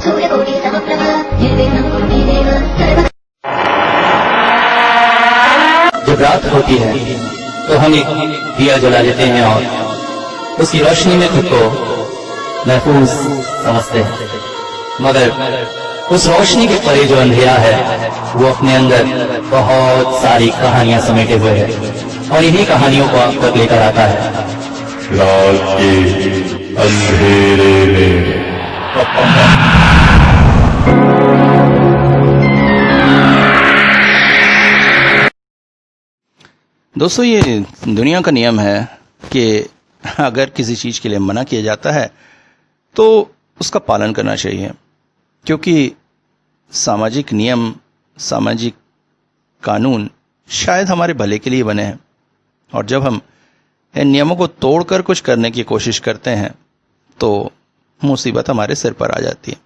जब रात होती है तो हम एक दिया जला लेते हैं और उसकी रोशनी में खुद को महफूज समझते हैं, मगर उस रोशनी के परे जो अंधेरा है वो अपने अंदर बहुत सारी कहानियां समेटे हुए है और इन्हीं कहानियों को आप तक लेकर आता है। रात के अंधेरे में दोस्तों, ये दुनिया का नियम है कि अगर किसी चीज के लिए मना किया जाता है तो उसका पालन करना चाहिए, क्योंकि सामाजिक नियम, सामाजिक कानून शायद हमारे भले के लिए बने हैं, और जब हम इन नियमों को तोड़कर कुछ करने की कोशिश करते हैं तो मुसीबत हमारे सिर पर आ जाती है।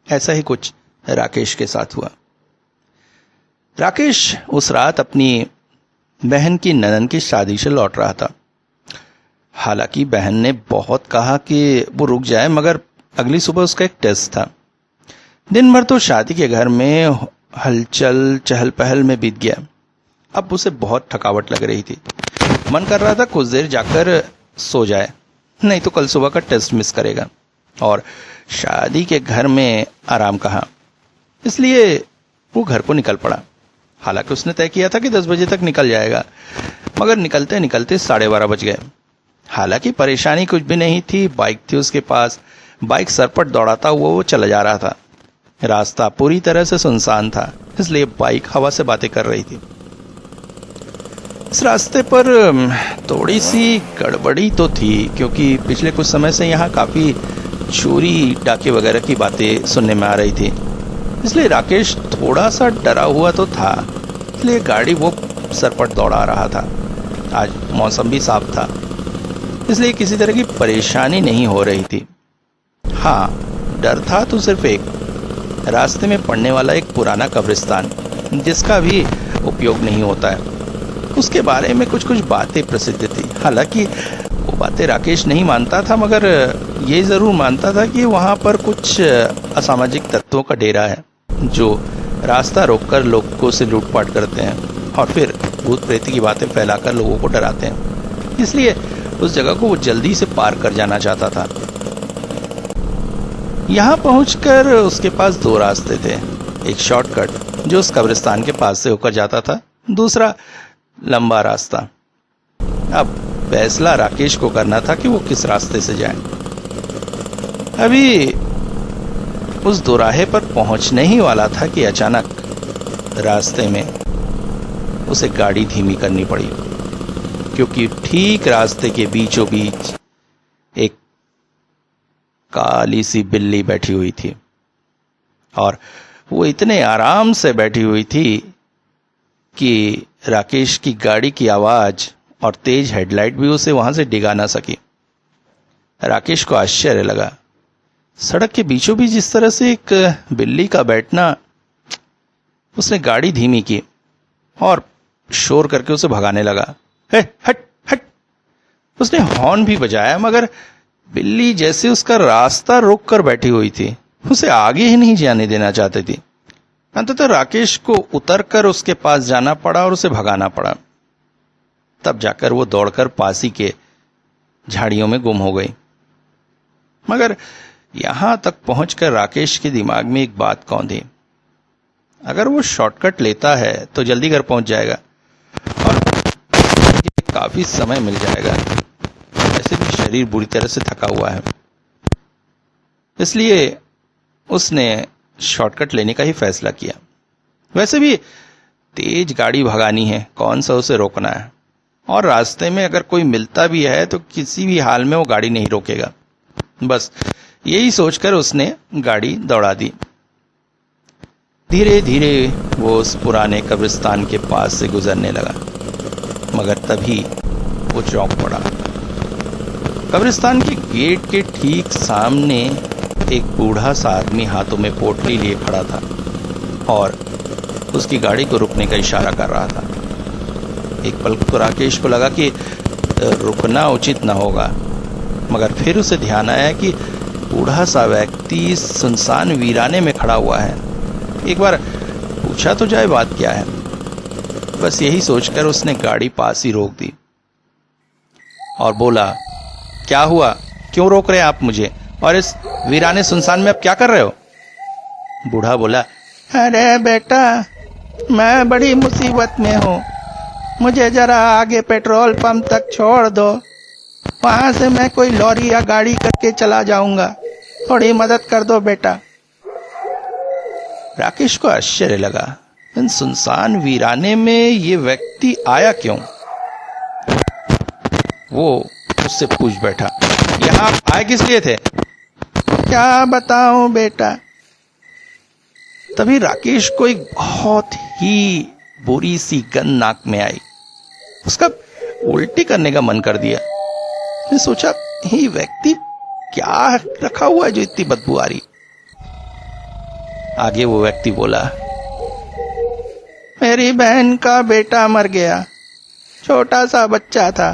ऐसा ही कुछ राकेश के साथ हुआ। राकेश उस रात अपनी बहन की ननद की शादी से लौट रहा था। हालांकि बहन ने बहुत कहा कि वो रुक जाए, मगर अगली सुबह उसका एक टेस्ट था। दिन भर तो शादी के घर में हलचल चहल पहल में बीत गया। अब उसे बहुत थकावट लग रही थी। मन कर रहा था कुछ देर जाकर सो जाए, नहीं तो कल सुबह का टेस्ट मिस करेगा, और शादी के घर में आराम कहाँ। इसलिए वो घर को निकल पड़ा। हालांकि उसने तय किया था कि 10 बजे तक निकल जाएगा, मगर निकलते निकलते 12:30 बज गए। हालांकि परेशानी कुछ भी नहीं थी, बाइक थी उसके पास। बाइक सरपट दौड़ाता हुआ वो चला जा रहा था। रास्ता पूरी तरह से सुनसान था, इसलिए बाइक हवा से बातें कर रही थी। इस रास्ते पर थोड़ी सी गड़बड़ी तो थी, क्योंकि पिछले कुछ समय से यहाँ काफी चोरी डाके वगैरह की बातें सुनने में आ रही थी। इसलिए राकेश थोड़ा सा डरा हुआ तो था, इसलिए गाड़ी वो सरपट दौड़ा रहा था। आज मौसम भी साफ था, इसलिए किसी तरह की परेशानी नहीं हो रही थी। हाँ, डर था तो सिर्फ एक, रास्ते में पड़ने वाला एक पुराना कब्रिस्तान जिसका भी उपयोग नहीं होता है, उसके बारे में कुछ कुछ बातें प्रसिद्ध थी। हालांकि वो बातें राकेश नहीं मानता था, मगर ये जरूर मानता था कि वहां पर कुछ असामाजिक तत्वों का डेरा है जो रास्ता रोककर लोगों से लूटपाट करते हैं और फिर भूत प्रेत की बातें फैलाकर लोगों को डराते हैं। इसलिए उस जगह को वो जल्दी से पार कर जाना चाहता था। यहाँ पहुंचकर उसके पास 2 रास्ते थे। एक शॉर्टकट जो उस कब्रिस्तान के पास से होकर जाता था, दूसरा लंबा रास्ता। अब फैसला राकेश को करना था कि वो किस रास्ते से जाए। अभी उस दोराहे पर पहुंचने ही वाला था कि अचानक रास्ते में उसे गाड़ी धीमी करनी पड़ी, क्योंकि ठीक रास्ते के बीचों बीच एक काली सी बिल्ली बैठी हुई थी, और वो इतने आराम से बैठी हुई थी कि राकेश की गाड़ी की आवाज और तेज हेडलाइट भी उसे वहां से डिगा ना सकी। राकेश को आश्चर्य लगा। सड़क के बीचों बीच इस तरह से एक बिल्ली का बैठना। उसने गाड़ी धीमी की और शोर करके उसे भगाने लगा। हे हट हट! उसने हॉर्न भी बजाया, मगर बिल्ली जैसे उसका रास्ता रोक कर बैठी हुई थी, उसे आगे ही नहीं जाने देना चाहती थी। अंततः राकेश को उतरकर उसके पास जाना पड़ा और उसे भगाना पड़ा। तब जाकर वो दौड़कर पास ही के झाड़ियों में गुम हो गई। मगर यहां तक पहुंचकर राकेश के दिमाग में एक बात कौंधी। अगर वो शॉर्टकट लेता है तो जल्दी घर पहुंच जाएगा और काफी समय मिल जाएगा। वैसे भी शरीर बुरी तरह से थका हुआ है, इसलिए उसने शॉर्टकट लेने का ही फैसला किया। वैसे भी तेज गाड़ी भगानी है, कौन सा उसे रोकना है, और रास्ते में अगर कोई मिलता भी है तो किसी भी हाल में वो गाड़ी नहीं रोकेगा। बस यही सोचकर उसने गाड़ी दौड़ा दी। धीरे धीरे वो उस पुराने कब्रिस्तान के पास से गुजरने लगा, मगर तभी वो चौंक पड़ा। कब्रिस्तान के गेट के ठीक सामने एक बूढ़ा सा आदमी हाथों में पोटली लिए खड़ा था और उसकी गाड़ी को रुकने का इशारा कर रहा था। एक पल को राकेश को लगा कि रुकना उचित न होगा, मगर फिर उसे ध्यान आया कि बूढ़ा सा व्यक्ति सुनसान वीराने में खड़ा हुआ है। एक बार पूछा तो जाए बात क्या है। बस यही सोचकर उसने गाड़ी पास ही रोक दी और बोला, क्या हुआ, क्यों रोक रहे हैं आप मुझे, और इस वीराने सुनसान में अब क्या कर रहे हो? बूढ़ा बोला, अरे बेटा, मैं बड़ी मुसीबत में हूँ, मुझे जरा आगे पेट्रोल पंप तक छोड़ दो, वहां से मैं कोई लॉरी या गाड़ी करके चला जाऊंगा, थोड़ी मदद कर दो बेटा। राकेश को आश्चर्य लगा, इन सुनसान वीराने में ये व्यक्ति आया क्यों? वो उससे पूछ बैठा, यहाँ आए किस लिए थे? क्या बताऊं बेटा। तभी राकेश को एक बहुत ही बुरी सी गंध नाक में आई। उसका उल्टी करने का मन कर दिया। उसने सोचा, ये व्यक्ति क्या रखा हुआ है जो इतनी बदबू आ रही। आगे वो व्यक्ति बोला, मेरी बहन का बेटा मर गया, छोटा सा बच्चा था,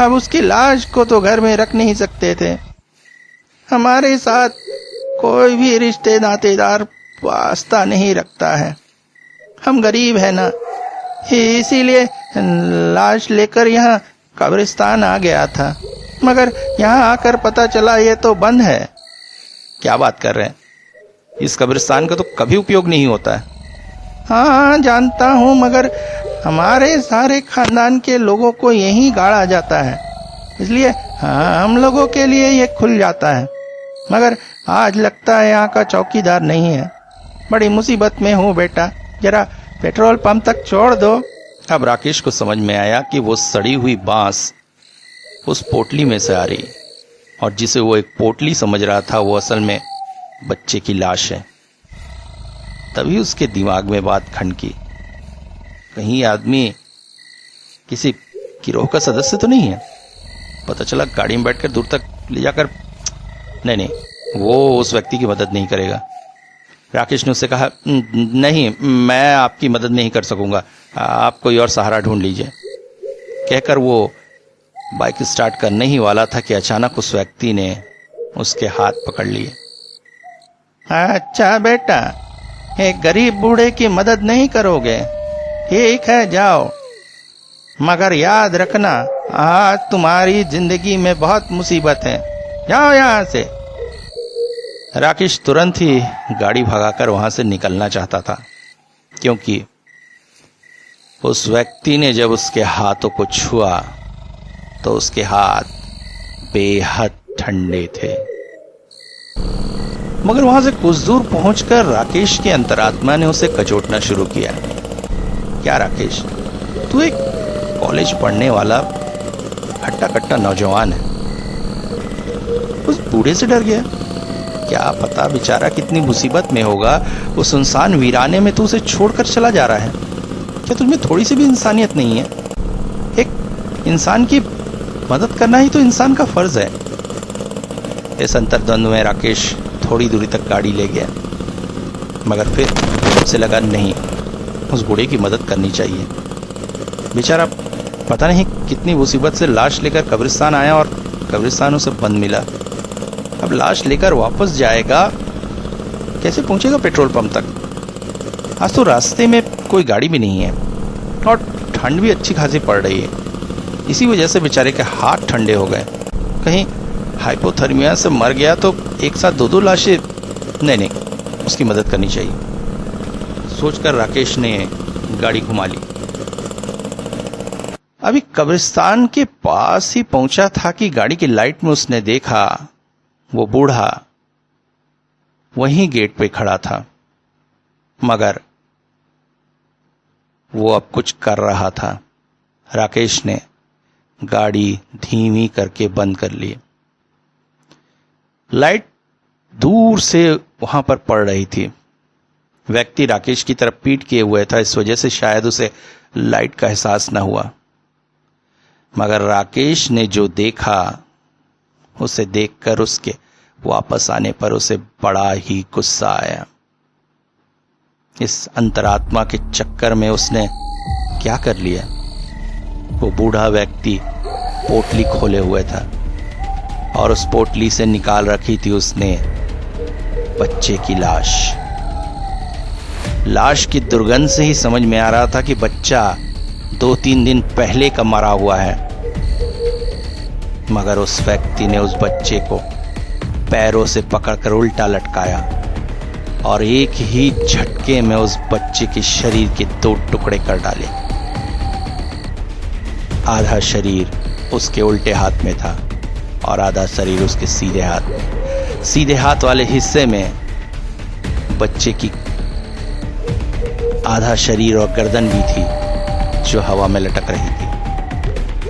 अब उसकी लाश को तो घर में रख नहीं सकते थे, हमारे साथ कोई भी रिश्ते नातेदार वास्ता नहीं रखता है, हम गरीब है ना, इसीलिए लाश लेकर यहाँ कब्रिस्तान आ गया था, मगर यहाँ आकर पता चला ये तो बंद है। क्या बात कर रहे हैं, इस कब्रिस्तान का तो कभी उपयोग नहीं होता है। हाँ जानता हूँ, मगर हमारे सारे खानदान के लोगों को यहीं गाड़ा जाता है, इसलिए हम लोगों के लिए ये खुल जाता है, मगर आज लगता है यहाँ का चौकीदार नहीं है, बड़ी मुसीबत में हूँ बेटा, जरा पेट्रोल पंप तक छोड़ दो। अब राकेश को समझ में आया कि वो सड़ी हुई बांस उस पोटली में से आ रही, और जिसे वो एक पोटली समझ रहा था वो असल में बच्चे की लाश है। तभी उसके दिमाग में बात खनकी, कहीं आदमी किसी गिरोह का सदस्य तो नहीं है। पता चला गाड़ी में बैठकर दूर तक ले जाकर, नहीं, वो उस व्यक्ति की मदद नहीं करेगा। राकेश ने उससे कहा, नहीं, मैं आपकी मदद नहीं कर सकूंगा, आप कोई और सहारा ढूंढ लीजिए। कहकर वो बाइक स्टार्ट करने ही वाला था कि अचानक उस व्यक्ति ने उसके हाथ पकड़ लिए। अच्छा बेटा, एक गरीब बूढ़े की मदद नहीं करोगे, ठीक है जाओ, मगर याद रखना आज तुम्हारी जिंदगी में बहुत मुसीबत है, जाओ यहां से। राकेश तुरंत ही गाड़ी भगाकर वहां से निकलना चाहता था, क्योंकि उस व्यक्ति ने जब उसके हाथों को छुआ तो उसके हाथ बेहद ठंडे थे। मगर वहां से कुछ दूर पहुंचकर राकेश के अंतरात्मा ने उसे कचोटना शुरू किया। क्या राकेश, तू एक कॉलेज पढ़ने वाला हट्टा कट्टा नौजवान है, उस बूढ़े से डर गया? क्या पता बेचारा कितनी मुसीबत में होगा, वो सुनसान वीराने में तू उसे छोड़कर चला जा रहा है। क्या तुझमें थोड़ी सी भी इंसानियत नहीं है? एक इंसान की मदद करना ही तो इंसान का फर्ज है। इस अंतर्द्वंद में राकेश थोड़ी दूरी तक गाड़ी ले गया, मगर फिर उसे लगा नहीं, उस बूढ़े की मदद करनी चाहिए। बेचारा पता नहीं कितनी मुसीबत से लाश लेकर कब्रिस्तान आया और कब्रिस्तान उसे बंद मिला। अब लाश लेकर वापस जाएगा, कैसे पहुंचेगा पेट्रोल पंप तक? आज तो रास्ते में कोई गाड़ी भी नहीं है और ठंड भी अच्छी खासी पड़ रही है। इसी वजह से बेचारे के हाथ ठंडे हो गए। कहीं हाइपोथर्मिया से मर गया तो एक साथ दो लाशें, नहीं, उसकी मदद करनी चाहिए, सोचकर राकेश ने गाड़ी घुमा ली। अभी कब्रिस्तान के पास ही पहुंचा था कि गाड़ी की लाइट में उसने देखा वो बूढ़ा वहीं गेट पे खड़ा था, मगर वो अब कुछ कर रहा था। राकेश ने गाड़ी धीमी करके बंद कर ली। लाइट दूर से वहां पर पड़ रही थी। व्यक्ति राकेश की तरफ पीठ किए हुए था, इस वजह से शायद उसे लाइट का एहसास न हुआ, मगर राकेश ने जो देखा उसे देखकर उसके वापस आने पर उसे बड़ा ही गुस्सा आया। इस अंतरात्मा के चक्कर में उसने क्या कर लिया? वो बूढ़ा व्यक्ति पोटली खोले हुए था और उस पोटली से निकाल रखी थी उसने बच्चे की लाश। लाश की दुर्गंध से ही समझ में आ रहा था कि बच्चा 2-3 दिन पहले का मरा हुआ है। मगर उस व्यक्ति ने उस बच्चे को पैरों से पकड़कर उल्टा लटकाया और एक ही झटके में उस बच्चे के शरीर के 2 टुकड़े कर डाले। आधा शरीर उसके उल्टे हाथ में था और आधा शरीर उसके सीधे हाथ में। सीधे हाथ वाले हिस्से में बच्चे की आधा शरीर और गर्दन भी थी जो हवा में लटक रही थी,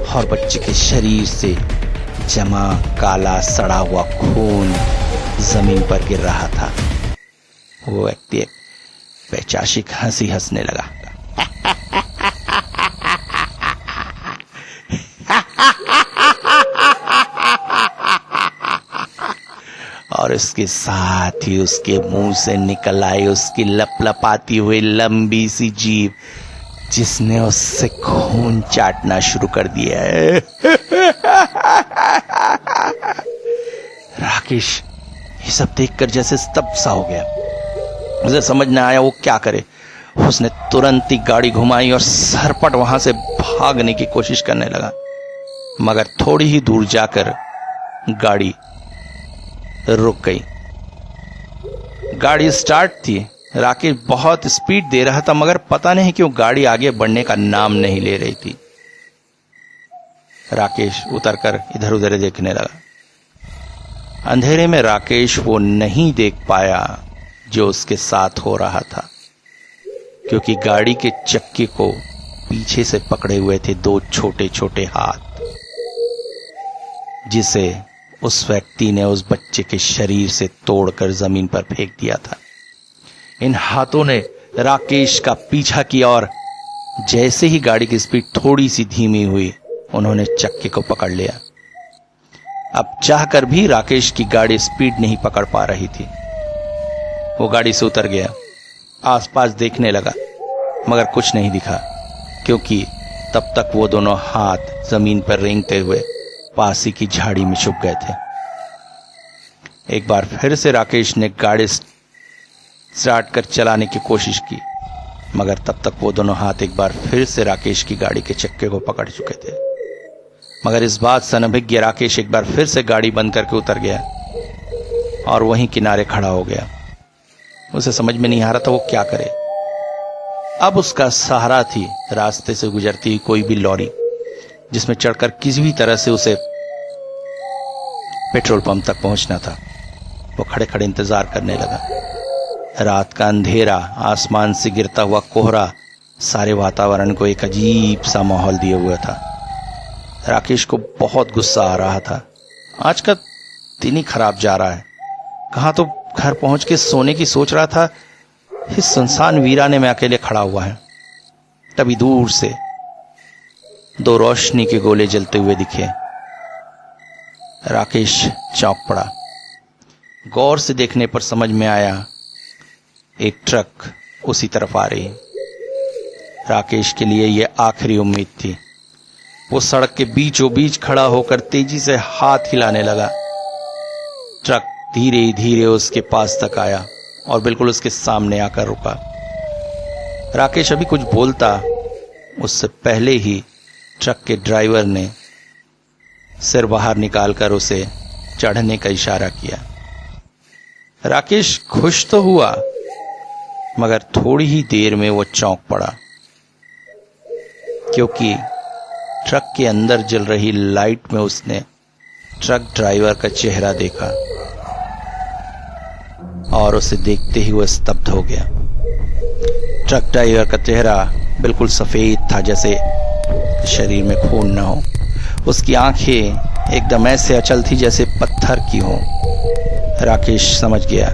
और बच्चे के शरीर से जमा काला सड़ा हुआ खून जमीन पर गिर रहा था। वो व्यक्ति एक वैचाशिक हंसी हंसने लगा। और इसके साथ ही उसके मुंह से निकल आई उसकी लपलपाती हुई लंबी सी जीभ, जिसने उससे खून चाटना शुरू कर दिया है। राकेश ये सब देखकर जैसे स्तब्ध सा हो गया। उसे समझ न आया वो क्या करे। उसने तुरंत ही गाड़ी घुमाई और सरपट वहां से भागने की कोशिश करने लगा, मगर थोड़ी ही दूर जाकर गाड़ी रुक गई। गाड़ी स्टार्ट थी। राकेश बहुत स्पीड दे रहा था, मगर पता नहीं क्यों गाड़ी आगे बढ़ने का नाम नहीं ले रही थी। राकेश उतरकर इधर उधर देखने लगा। अंधेरे में राकेश वो नहीं देख पाया जो उसके साथ हो रहा था, क्योंकि गाड़ी के चक्के को पीछे से पकड़े हुए थे 2 छोटे छोटे हाथ, जिसे उस व्यक्ति ने उस बच्चे के शरीर से तोड़कर जमीन पर फेंक दिया था। इन हाथों ने राकेश का पीछा किया और जैसे ही गाड़ी की स्पीड थोड़ी सी धीमी हुई, उन्होंने चक्के को पकड़ लिया। अब चाहकर भी राकेश की गाड़ी स्पीड नहीं पकड़ पा रही थी। वो गाड़ी से उतर गया, आसपास देखने लगा, मगर कुछ नहीं दिखा, क्योंकि तब तक वो दोनों हाथ जमीन पर रेंगते हुए पास ही की झाड़ी में छुप गए थे। एक बार फिर से राकेश ने गाड़ी स्टार्ट कर चलाने की कोशिश की, मगर तब तक वो दोनों हाथ एक बार फिर से राकेश की गाड़ी के चक्के को पकड़ चुके थे। मगर इस बात से अनभिज्ञ राकेश एक बार फिर से गाड़ी बंद करके उतर गया और वहीं किनारे खड़ा हो गया। उसे समझ में नहीं आ रहा था वो क्या करे। अब उसका सहारा थी रास्ते से गुजरती हुई कोई भी लॉरी, जिसमें चढ़कर किसी भी तरह से उसे पेट्रोल पंप तक पहुंचना था। वो खड़े खड़े इंतजार करने लगा। रात का अंधेरा, आसमान से गिरता हुआ कोहरा सारे वातावरण को एक अजीब सा माहौल दिए हुआ था। राकेश को बहुत गुस्सा आ रहा था। आज का दिन ही खराब जा रहा है। कहाँ तो घर पहुंच के सोने की सोच रहा था, इस सुनसान वीराने में अकेले खड़ा हुआ है। तभी दूर से 2 रोशनी के गोले जलते हुए दिखे। राकेश चौंक पड़ा। गौर से देखने पर समझ में आया एक ट्रक उसी तरफ आ रही। राकेश के लिए यह आखिरी उम्मीद थी। वो सड़क के बीचों बीच खड़ा होकर तेजी से हाथ हिलाने लगा। ट्रक धीरे धीरे उसके पास तक आया और बिल्कुल उसके सामने आकर रुका। राकेश अभी कुछ बोलता उससे पहले ही ट्रक के ड्राइवर ने सिर बाहर निकालकर उसे चढ़ने का इशारा किया। राकेश खुश तो हुआ, मगर थोड़ी ही देर में वो चौंक पड़ा, क्योंकि ट्रक के अंदर जल रही लाइट में उसने ट्रक ड्राइवर का चेहरा देखा और उसे देखते ही वह स्तब्ध हो गया। ट्रक ड्राइवर का चेहरा बिल्कुल सफेद था, जैसे शरीर में खून न हो। उसकी आंखें एकदम ऐसे अचल थी जैसे पत्थर की हो। राकेश समझ गया।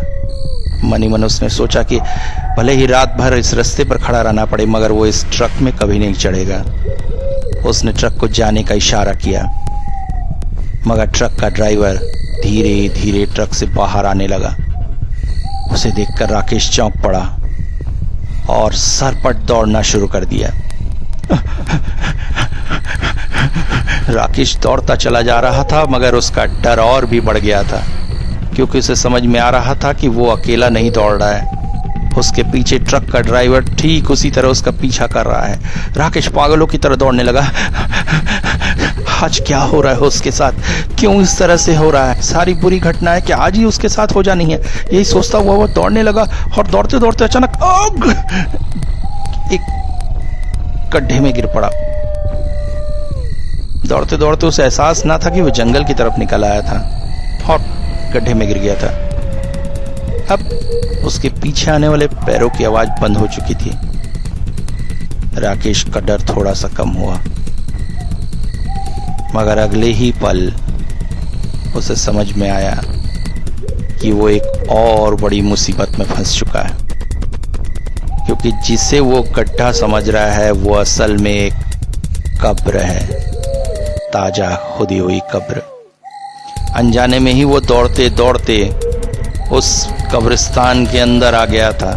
मनी मन उसने सोचा कि भले ही रात भर इस रास्ते पर खड़ा रहना पड़े, मगर वो इस ट्रक में कभी नहीं चढ़ेगा। उसने ट्रक को जाने का इशारा किया, मगर ट्रक का ड्राइवर धीरे धीरे ट्रक से बाहर आने लगा। उसे देखकर राकेश चौंक पड़ा और सरपट दौड़ना शुरू कर दिया। राकेश दौड़ता चला जा रहा था, मगर उसका डर और भी बढ़ गया था, क्योंकि उसे समझ में आ रहा था कि वो अकेला नहीं दौड़ रहा है। उसके पीछे ट्रक का ड्राइवर ठीक उसी तरह उसका पीछा कर रहा है। राकेश पागलों की तरह दौड़ने लगा। आज क्या हो रहा है उसके साथ? क्यों इस तरह से हो रहा है? सारी बुरी घटनाएं क्या आज ही उसके साथ हो जानी है? यही सोचता हुआ वो दौड़ने लगा और दौड़ते दौड़ते अचानक एक गड्ढे में गिर पड़ा। दौड़ते दौड़ते उसे एहसास ना था कि वो जंगल की तरफ निकल आया था और गड्ढे में गिर गया था। अब उसके पीछे आने वाले पैरों की आवाज बंद हो चुकी थी। राकेश का डर थोड़ा सा कम हुआ, मगर अगले ही पल उसे समझ में आया कि वो एक और बड़ी मुसीबत में फंस चुका है, क्योंकि जिसे वो गड्ढा समझ रहा है वो असल में एक कब्र है, ताजा खुदी हुई कब्र। अनजाने में ही वो दौड़ते दौड़ते उस कब्रिस्तान के अंदर आ गया था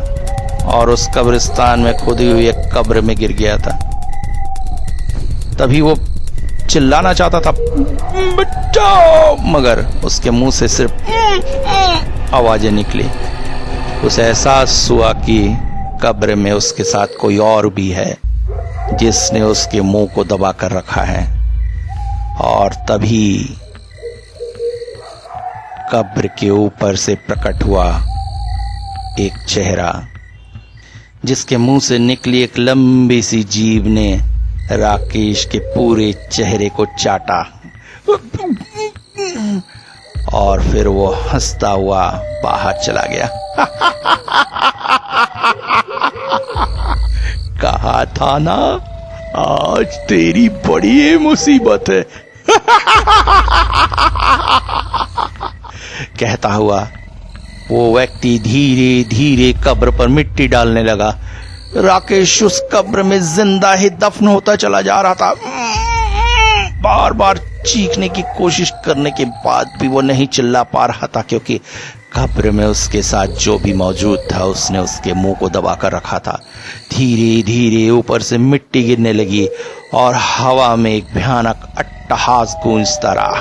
और उस कब्रिस्तान में खुदी हुई एक कब्र में गिर गया था। तभी वो चिल्लाना चाहता था, बचाओ, मगर उसके मुंह से सिर्फ आवाजें निकली। उसे एहसास हुआ कि कब्र में उसके साथ कोई और भी है जिसने उसके मुंह को दबा कर रखा है। और तभी कब्र के ऊपर से प्रकट हुआ एक चेहरा, जिसके मुंह से निकली एक लंबी सी जीभ ने राकेश के पूरे चेहरे को चाटा और फिर वो हंसता हुआ बाहर चला गया। कहा था ना, आज तेरी बड़ी मुसीबत है। कहता हुआ वो व्यक्ति धीरे धीरे कब्र पर मिट्टी डालने लगा। राकेश उस कब्र में जिंदा ही दफन होता चला जा रहा था। बार बार चीखने की कोशिश करने के बाद भी वो नहीं चिल्ला पा रहा था, क्योंकि कब्र में उसके साथ जो भी मौजूद था उसने उसके मुंह को दबा कर रखा था। धीरे धीरे ऊपर से मिट्टी गिरने लगी और हवा में एक भयानक अट्टहास गूंजता रहा।